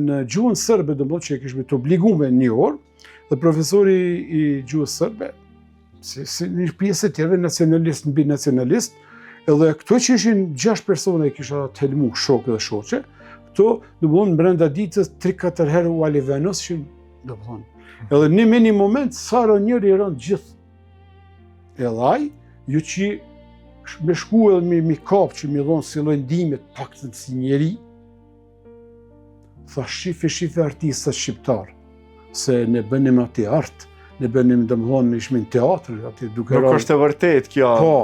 në gjuhën sërbe, domethënë që e kishme të obliguar një orë, dhe profesori i gjuhës sërbe, si një pjesë tjetër nacionalist mbi nacionalist, edhe këto që ishin 6 persona i kisha të helmu shokë dhe shoqe, këto domethënë brenda ditës 3-4 herë u alivenoshin, domethënë. Edhe në një moment sa njëri rënë gjithë. Edhe ai, ju që me shku edhe mi kap që mi dhonë si lloj ndihme të paktën si njeri, tha shife artistat shqiptar, se ne bënim ati art, ne bënim domethënë ishim në teatr, aty duke Nuk është e vërtet kjo. Po,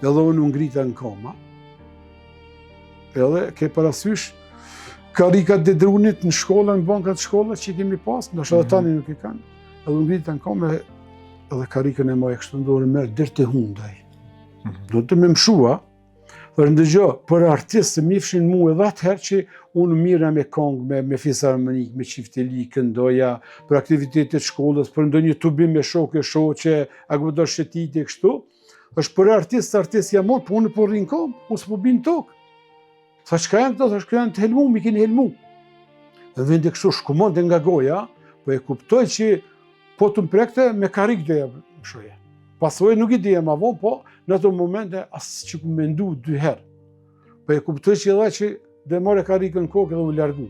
edhe unë ngrita në koma. Edhe ke parasysh karikat e drunit në shkolla, në bankat shkollat që kemi pas, ndoshta edhe tani nuk i kanë. Edhe ngrita në koma edhe karikën e maj kështu ndorë merë dërë të hundaj. Do të me mshua, dhe ndëgjo, për artistë më ifshin mu edhe atëherë që unë mira me kongë, me fisarmonik, me qifteli, këndoja, për aktivitetet shkollës, për ndonjë tubim me shokë e shoqe, ako do shëtiti e kështu, është për artistë jam morë, po unë po rrinë kom, unë s'po binë tokë. Tha qka janë këto, tha shka janë të helmu, mi keni helmu. Dhe vende kështu shkumonte nga goja, po e kuptoj që po të mprekte me karik dhe më shoje. Pasoj nuk i dija ma vonë, po në ato momente asë që ku mendu 2 herë. Po e kuptoj që edhe që dhe more karikën kokë dhe u largu.